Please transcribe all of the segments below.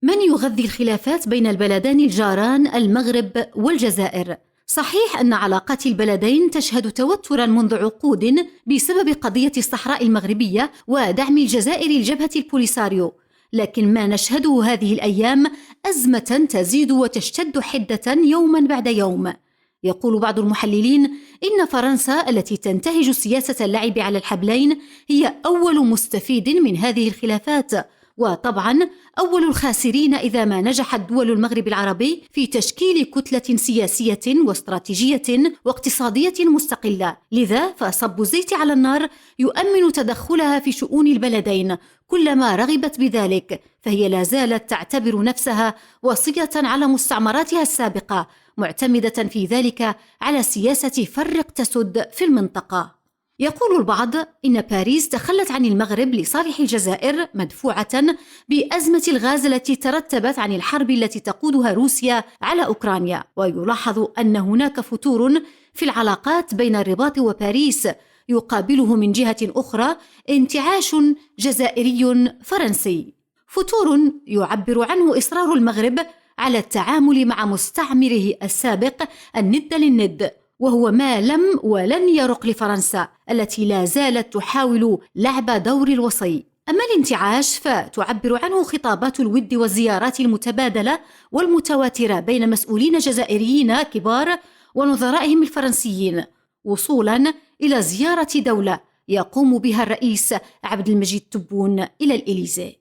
من يغذي الخلافات بين البلدان الجاران المغرب والجزائر؟ صحيح أن علاقات البلدين تشهد توتراً منذ عقود بسبب قضية الصحراء المغربية ودعم الجزائر لجبهة البوليساريو، لكن ما نشهده هذه الأيام أزمة تزيد وتشتد حدة يوماً بعد يوم. يقول بعض المحللين إن فرنسا التي تنتهج سياسة اللعب على الحبلين هي أول مستفيد من هذه الخلافات، وطبعاً أول الخاسرين إذا ما نجحت دول المغرب العربي في تشكيل كتلة سياسية واستراتيجية واقتصادية مستقلة. لذا فصب الزيت على النار يؤمن تدخلها في شؤون البلدين كلما رغبت بذلك، فهي لا زالت تعتبر نفسها وصية على مستعمراتها السابقة، معتمدة في ذلك على سياسة فرق تسد في المنطقة. يقول البعض إن باريس تخلت عن المغرب لصالح الجزائر مدفوعة بأزمة الغاز التي ترتبت عن الحرب التي تقودها روسيا على أوكرانيا، ويلاحظ أن هناك فتور في العلاقات بين الرباط وباريس يقابله من جهة أخرى انتعاش جزائري فرنسي، فتور يعبر عنه إصرار المغرب على التعامل مع مستعمره السابق الند للند، وهو ما لم ولن يرق لفرنسا التي لا زالت تحاول لعب دور الوصي. أما الانتعاش فتعبر عنه خطابات الود والزيارات المتبادلة والمتواترة بين مسؤولين جزائريين كبار ونظرائهم الفرنسيين، وصولاً إلى زيارة دولة يقوم بها الرئيس عبد المجيد تبون إلى الإليزي.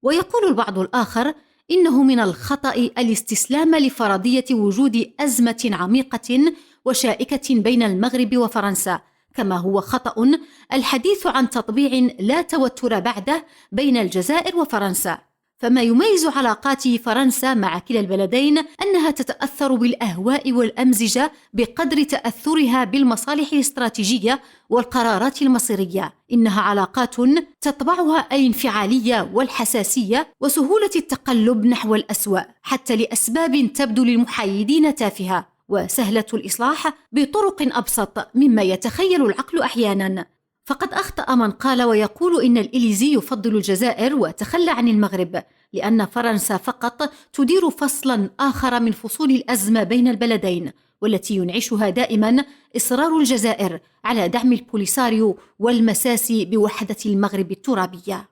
ويقول البعض الآخر إنه من الخطأ الاستسلام لفرضية وجود أزمة عميقة وشائكة بين المغرب وفرنسا، كما هو خطأ الحديث عن تطبيع لا توتر بعده بين الجزائر وفرنسا. فما يميز علاقات فرنسا مع كلا البلدين أنها تتأثر بالأهواء والأمزجة بقدر تأثرها بالمصالح الاستراتيجية والقرارات المصيرية. إنها علاقات تطبعها الانفعالية والحساسية وسهولة التقلب نحو الأسوأ، حتى لأسباب تبدو للمحايدين تافهة، وسهلة الإصلاح بطرق أبسط مما يتخيل العقل أحياناً. فقد أخطأ من قال ويقول إن الإليزي يفضل الجزائر وتخلى عن المغرب، لأن فرنسا فقط تدير فصلاً آخر من فصول الأزمة بين البلدين، والتي ينعشها دائماً إصرار الجزائر على دعم البوليساريو والمساس بوحدة المغرب الترابية.